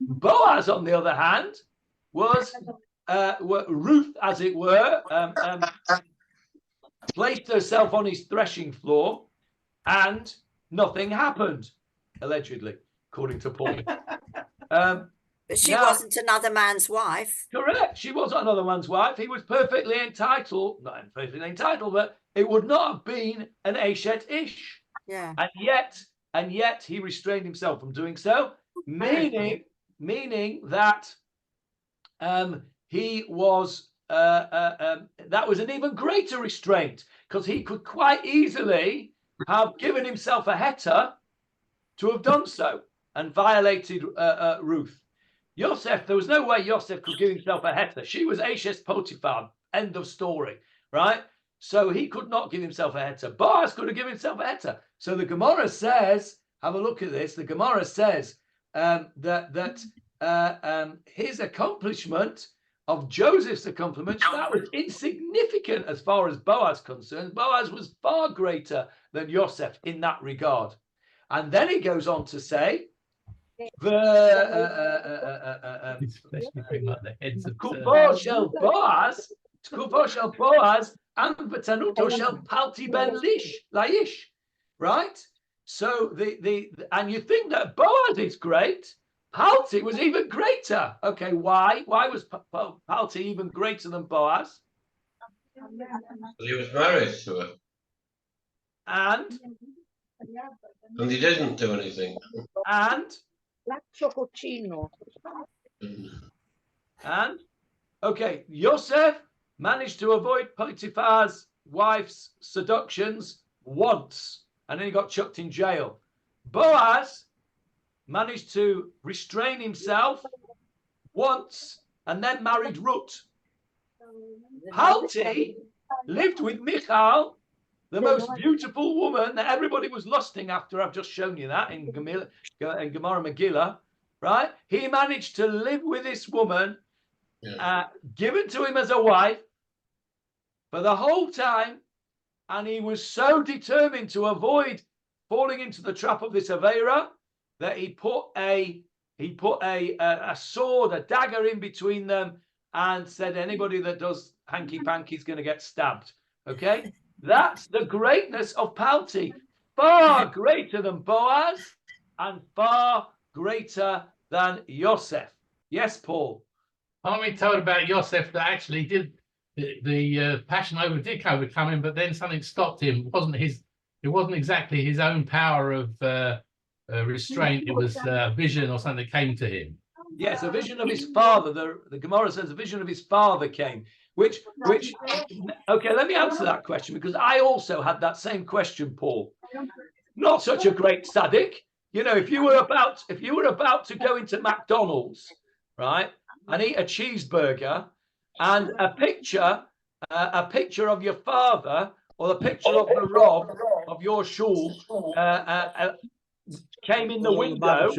Boaz, on the other hand, was Ruth, as it were, placed herself on his threshing floor, and nothing happened, allegedly, according to Paul. But she wasn't another man's wife. Correct. She wasn't another man's wife. He was perfectly entitled, not perfectly entitled, but it would not have been an Eshet Ish. Yeah. And yet he restrained himself from doing so, meaning that he was that was an even greater restraint, because he could quite easily have given himself a heter to have done so and violated Ruth. Yosef, there was no way Yosef could give himself a heter. She was Eshet Potiphar. End of story, right? So he could not give himself a heter. Boaz could have given himself a heter. So the Gemara says, have a look at this. The Gemara says that his accomplishment of Joseph's accomplishment, that was insignificant as far as Boaz concerned. Boaz was far greater than Yosef in that regard. And then he goes on to say, His flesh became like the heads of תקופו של בועז, and v'tanuto shel Palti ben Laish, right? So and you think that Boaz is great, Palti was even greater. Okay, why? Why was Palti even greater than Boaz? He was married to her. And he didn't do anything. And okay, Yosef managed to avoid Potiphar's wife's seductions once, and then he got chucked in jail. Boaz managed to restrain himself once, and then married Ruth. Palti lived with Michal, the most beautiful woman that everybody was lusting after. I've just shown you that in Gemara Megillah, right? He managed to live with this woman, given to him as a wife for the whole time, and he was so determined to avoid falling into the trap of this Aveira that he put a sword, a dagger in between them, and said anybody that does hanky-panky is going to get stabbed. Okay? That's the greatness of Palti. Far greater than Boaz and far greater than Yosef. Yes, Paul? Aren't we told about Yosef that actually the passion did overcome him, but then something stopped him? It wasn't exactly his own power of restraint. It was a vision or something that came to him. Yes, a vision of his father. The Gemara says a vision of his father came. Which okay, let me answer that question, because I also had that same question, Paul. Not such a great tzaddik. You know, if you were about to go into McDonald's, right, and eat a cheeseburger, and a picture of your father or the picture of the Rob of your Shaul came in the window,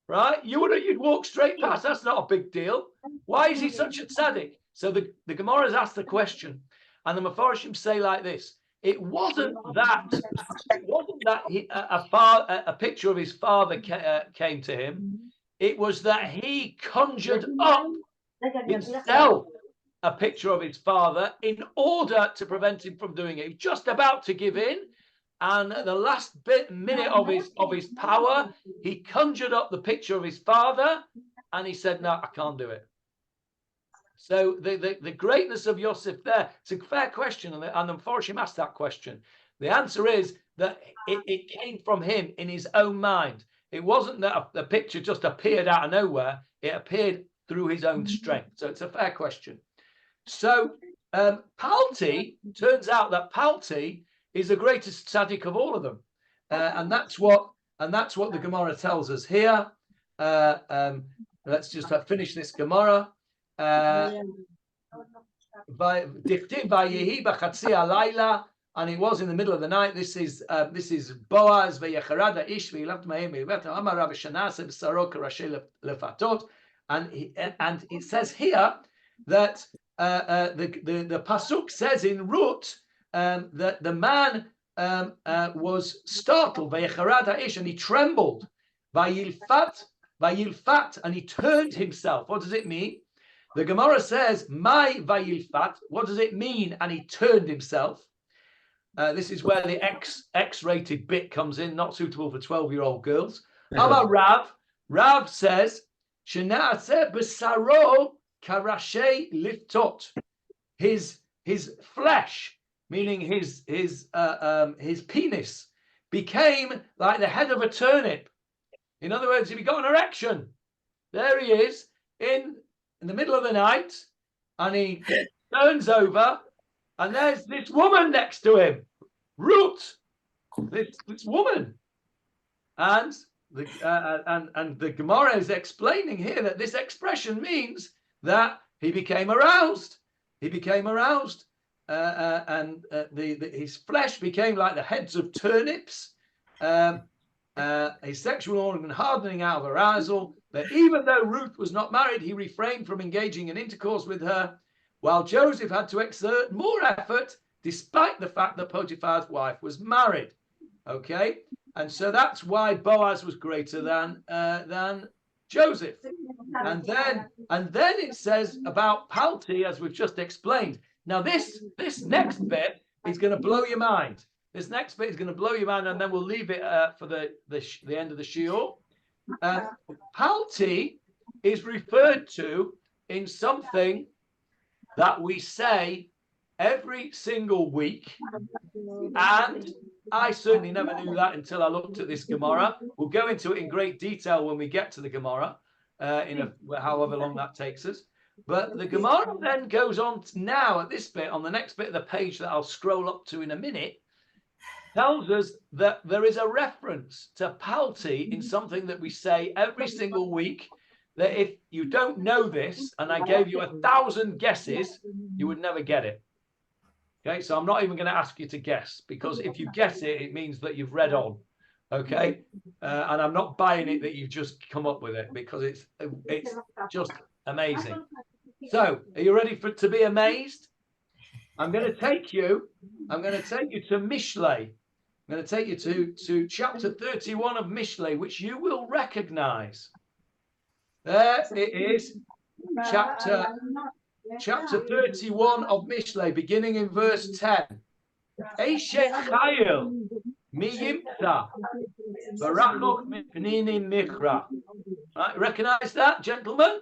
right? You'd walk straight past. That's not a big deal. Why is he such a tzaddik? So the Gemara has asked the question, and the Mefarshim say like this: It wasn't that a picture of his father came to him. It was that he conjured up himself a picture of his father in order to prevent him from doing it. He was just about to give in, and at the last minute of his power, he conjured up the picture of his father, and he said, "No, I can't do it." So the greatness of Yosef there, it's a fair question, and the Mefarshim asked that question. The answer is that it came from him in his own mind. It wasn't that the picture just appeared out of nowhere. It appeared through his own strength. So it's a fair question. So Palti, turns out that Palti is the greatest tzaddik of all of them, and that's what the Gemara tells us here. Let's just finish this Gemara. And it was in the middle of the night. This is Boaz v'yacharada ish v'yilav ma'im v'yivet amar Rav Shanaseh b'saro k'rashei lefatot, and it says here that the pasuk says in Ruth that the man was startled v'yacharada ish, and he trembled v'yilfat, and he turned himself. What does it mean? The Gemara says, "My vayilfat." What does it mean? And he turned himself. This is where the X-rated bit comes in, not suitable for 12-year-old girls. How about Rav? Rav says, "Shena'aseh b'saro karashei liftot." His flesh, meaning his penis, became like the head of a turnip. In other words, he got an erection. There he is in the middle of the night, and he turns over, and there's this woman next to him, Ruth, this woman, and the Gemara is explaining here that this expression means that he became aroused. He became aroused, and his flesh became like the heads of turnips. His sexual organ hardening out of arousal, that even though Ruth was not married, he refrained from engaging in intercourse with her, while Joseph had to exert more effort, despite the fact that Potiphar's wife was married. Okay, And so that's why Boaz was greater than Joseph. And then it says about Palti, as we've just explained. Now this next bit is going to blow your mind. This next bit is going to blow your mind, and then we'll leave it for the end of the shiur. Palti is referred to in something that we say every single week, and I certainly never knew that until I looked at this Gemara. We'll go into it in great detail when we get to the Gemara, however long that takes us. But the Gemara then goes on now at this bit, on the next bit of the page that I'll scroll up to in a minute, tells us that there is a reference to Palti in something that we say every single week, that if you don't know this, and I gave you 1,000 guesses, you would never get it. Okay, so I'm not even going to ask you to guess, because if you guess it, it means that you've read on. Okay, and I'm not buying it that you've just come up with it, because it's just amazing. So, are you ready to be amazed? I'm going to take you to Mishlei. I'm going to take you to chapter 31 of Mishlei, which you will recognize. There it is, chapter 31 of Mishlei, beginning in verse 10. Eshet Chayil mi yimtza v'rachok mipnini mikra. Right, recognize that, gentlemen?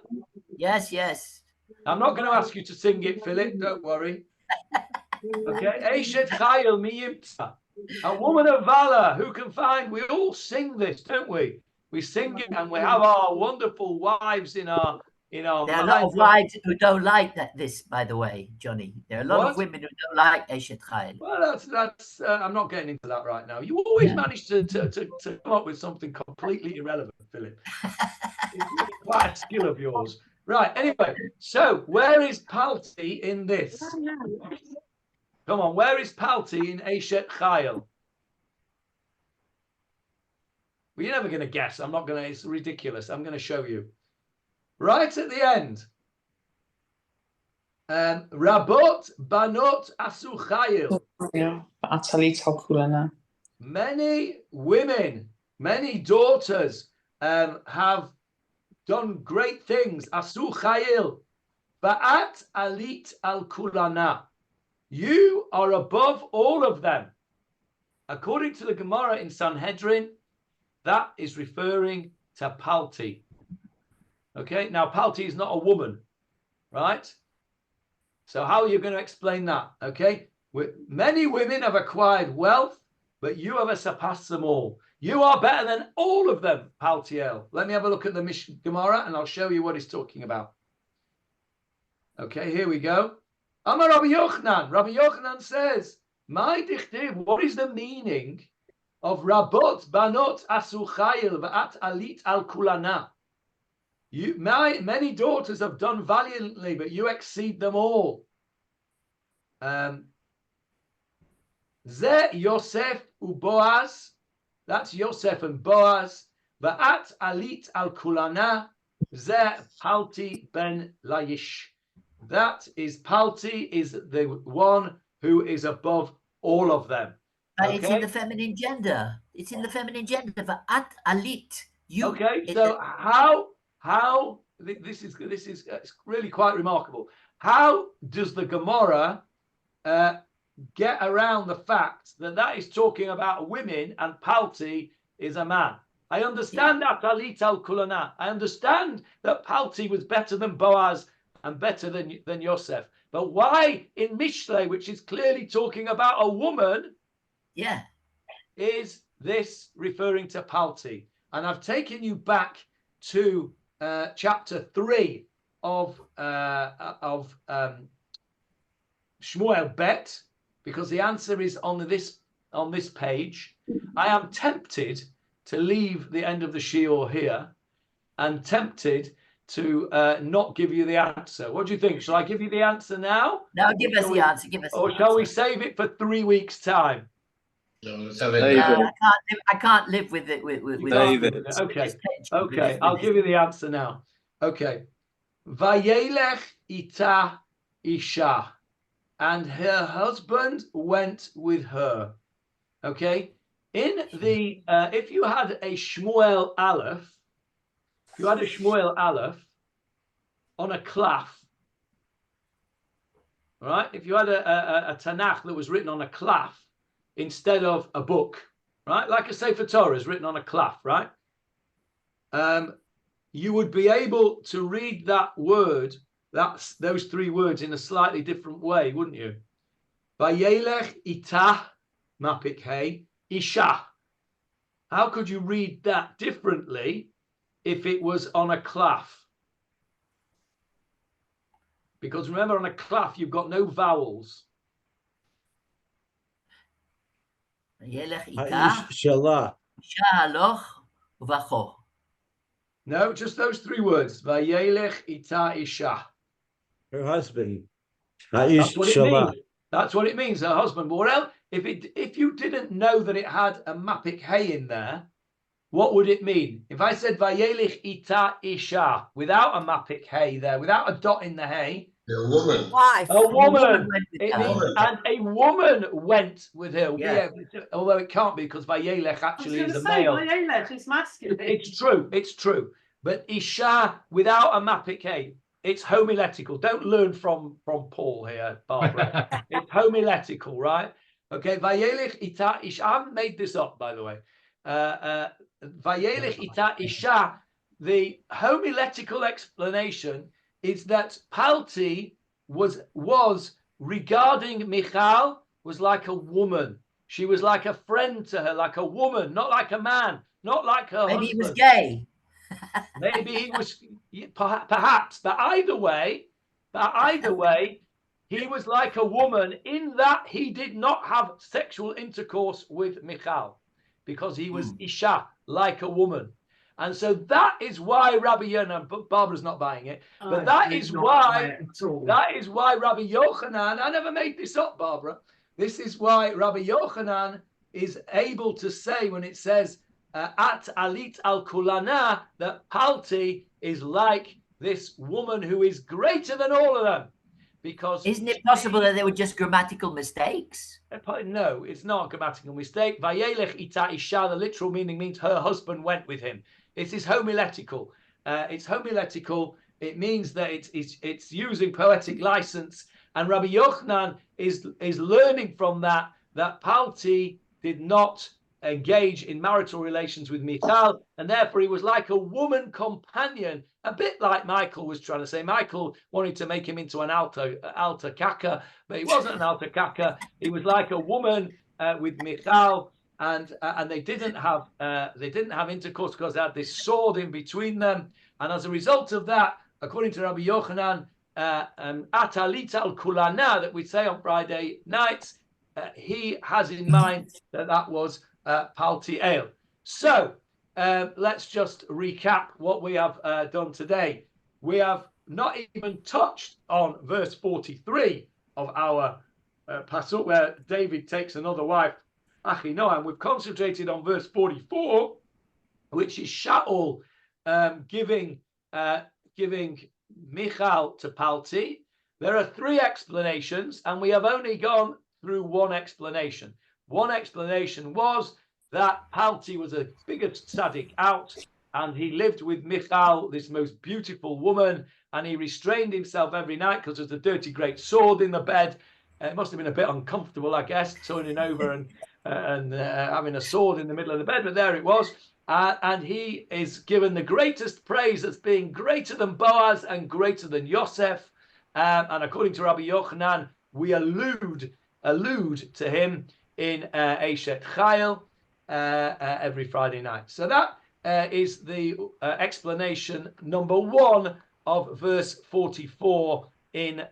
Yes, yes. I'm not going to ask you to sing it, Philip. Don't worry. Okay, Eshet Chayil mi yimtza. A woman of valor who can find. We all sing this, don't we? We sing it, and we have our wonderful wives in our. There are a lot of wives who don't like this, by the way, Johnny. There are a lot of women who don't like Eshet Chayil. Well, that's. I'm not getting into that right now. You always manage to come up with something completely irrelevant, Philip. It's quite a skill of yours. Right. Anyway, so where is Palti in this? Come on, where is Palti in Eshet Chayil? Well, you're never going to guess. I'm not going to. It's ridiculous. I'm going to show you. Right at the end. Rabot banot asu chayil. Many women, many daughters have done great things. Asu chayil. Ba'at alit al kulana. You are above all of them. According to the Gemara in Sanhedrin, that is referring to Palti. Okay, now Palti is not a woman, right? So how are you going to explain that? Okay, many women have acquired wealth, but you have surpassed them all. You are better than all of them, Paltiel. Let me have a look at the Gemara, and I'll show you what he's talking about. Okay, here we go. Amar Rabbi Yochanan. Rabbi Yochanan says, "My dichtiv, what is the meaning of Rabot banot asu chayil v'at alit al kulana? Many daughters have done valiantly, but you exceed them all. Ze Yosef uBoaz, that's Yosef and Boaz. Va'at alit al kulana, ze Palti ben Laish. That is Palti, is the one who is above all of them. But it's in the feminine gender. It's in the feminine gender. Va'at alit. You. Okay, so how this is really quite remarkable. How does the Gemara get around the fact that is talking about women and Palti is a man? I understand that Alit al Kulana. I understand that Palti was better than Boaz and better than Yosef. But why in Mishlei, which is clearly talking about a woman, is this referring to Palti? And I've taken you back to chapter 3 of Shmuel Bet, because the answer is on this page. I am tempted to leave the end of the shiur here, and tempted to not give you the answer. What do you think? Shall I give you the answer now? No, give us the answer. Or shall we save it for 3 weeks' time? No, I can't live with it. With David. Okay. I'll give you the answer now. Okay. Vayelech ita isha, and her husband went with her. Okay. In the if you had a Shmuel Aleph, on a klaf, right? If you had a Tanakh that was written on a klaf instead of a book, right? Like a Sefer Torah is written on a klaf, right? You would be able to read that word, those three words in a slightly different way, wouldn't you? Vayelech itah mapik hey isha. How could you read that differently if it was on a klaf? Because remember, on a klaf, you've got no vowels. Vayelech Ha'ish itah, Shalah. isha haloch uvacho. No, just those three words. Vayelech itah isha. Her husband. That's Ha'ish what it Shalah. means. That's what it means, her husband. But what else? If you didn't know that it had a mapik hey in there, what would it mean? If I said Vayelech ita isha without a mapik hey there, without a dot in the hey, A woman. Wife. a woman. went with It her. means, and a woman went with her. Yeah. Although it can't be because Vayelech actually is a male. Vayelech is masculine. It's true. It's true. But isha without a mapik hey, it's homiletical. Don't learn from Paul here, Barbara. It's homiletical, right? Okay. Vayelech ita isha. I haven't made this up, by the way. Vayelech ita isha. The homiletical explanation is that Palti was regarding Michal was like a woman. She was like a friend to her, like a woman, not like a man, not like her Maybe husband. he was gay. Maybe he was, perhaps. But either way, he was like a woman in that he did not have sexual intercourse with Michal because he was Isha, like a woman. And so that is why Rabbi Yochanan, but Barbara's not buying it, but that is why Rabbi Yochanan, I never made this up, Barbara. This is why Rabbi Yochanan is able to say when it says, at alit al kulana, that Palti is like this woman who is greater than all of them. Because isn't it possible that they were just grammatical mistakes? No, it's not a grammatical mistake. Vayelech ita isha, the literal meaning means her husband went with him. It is homiletical. It's homiletical. It means that it's using poetic license. And Rabbi Yochanan is learning from that Palti did not engage in marital relations with Michal, and therefore he was like a woman companion, a bit like Michael was trying to say. Michael wanted to make him into an alter kaka, but he wasn't an alter kaka. He was like a woman with Michal, and they didn't have intercourse because they had this sword in between them, and as a result of that, according to Rabbi Yochanan, atalit al kulana that we say on Friday nights, he has in mind that was Palti Ale. So let's just recap what we have done today. We have not even touched on verse 43 of our pasuk where David takes another wife, Achinoam. We've concentrated on verse 44, which is Shaul giving Michal to Palti. There are three explanations, and we have only gone through one explanation. One explanation was that Palti was a biggest tzaddik out, and he lived with Michal, this most beautiful woman, and he restrained himself every night because there's a dirty great sword in the bed. It must have been a bit uncomfortable, I guess, turning over and having a sword in the middle of the bed, but there it was. And he is given the greatest praise as being greater than Boaz and greater than Yosef. And according to Rabbi Yochanan, we allude to him in Eshet Chayil every Friday night. So that is the explanation number one of verse 44 in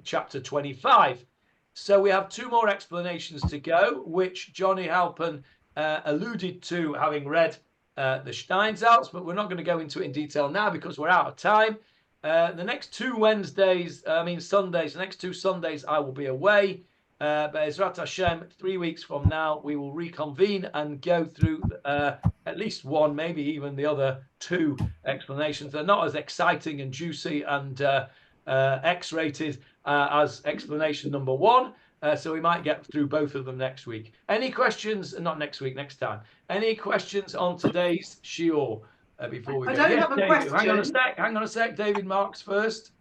chapter 25. So we have two more explanations to go, which Johnny Halpin alluded to having read the Steinsaltz, but we're not going to go into it in detail now because we're out of time. The next two Sundays, the next two Sundays I will be away. But Ezrat Hashem, 3 weeks from now, we will reconvene and go through at least one, maybe even the other two explanations. They're not as exciting and juicy and X-rated as explanation number one, so we might get through both of them next week. Any questions? Not next week, next time. Any questions on today's shiur before we go? I don't have a David, question. Hang on a sec. David Marks first.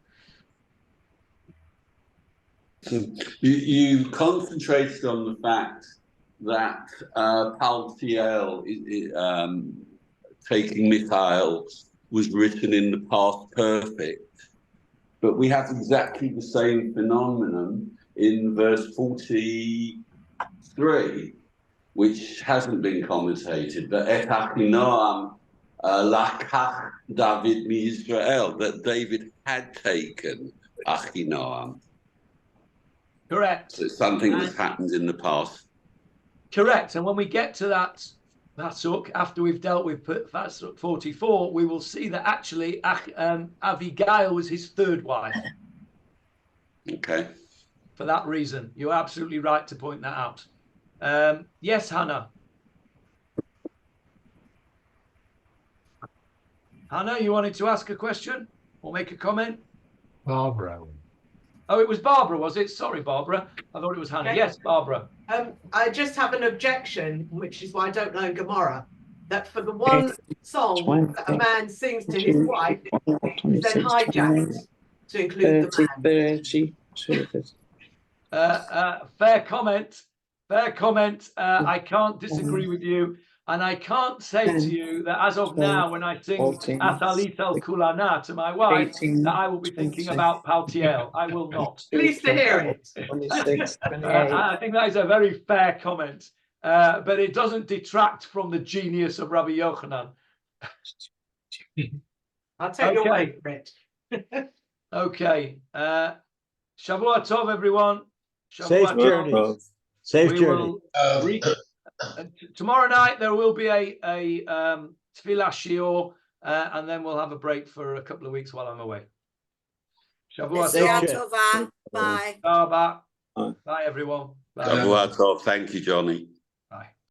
You concentrated on the fact that Paltiel, taking Michael, was written in the past perfect. But we have exactly the same phenomenon in verse 43, which hasn't been commentated, that Et Achinoam lakach David mi-Israel, that David had taken Achinoam. Correct. So it's something that's happened in the past. Correct. And when we get to that pasuk, after we've dealt with pasuk 44, we will see that actually Abigail was his third wife. Okay. For that reason, you're absolutely right to point that out. Yes, Hannah. Hannah, you wanted to ask a question or make a comment? Barbara. Oh, it was Barbara, was it? Sorry, Barbara. I thought it was Hannah. Okay. Yes, Barbara. I just have an objection, which is why I don't know Gemara, that for the one song that a man sings to his wife is then hijacked to include the man. Fair comment. Fair comment. I can't disagree with you. And I can't say to you that as of now, when I sing Atalit El Kulana to my wife, that I will be thinking about Paltiel. I will not. Pleased to hear it. I think that is a very fair comment. But it doesn't detract from the genius of Rabbi Yochanan. I'll take your word for it. Okay. Shavua Tov, everyone. Safe journey. Safe journey. Tomorrow night there will be a tefillah shiur, and then we'll have a break for a couple of weeks while I'm away. Shavua Tov. Bye. Bye, everyone. Bye. Shavua Tov. Thank you, Johnny.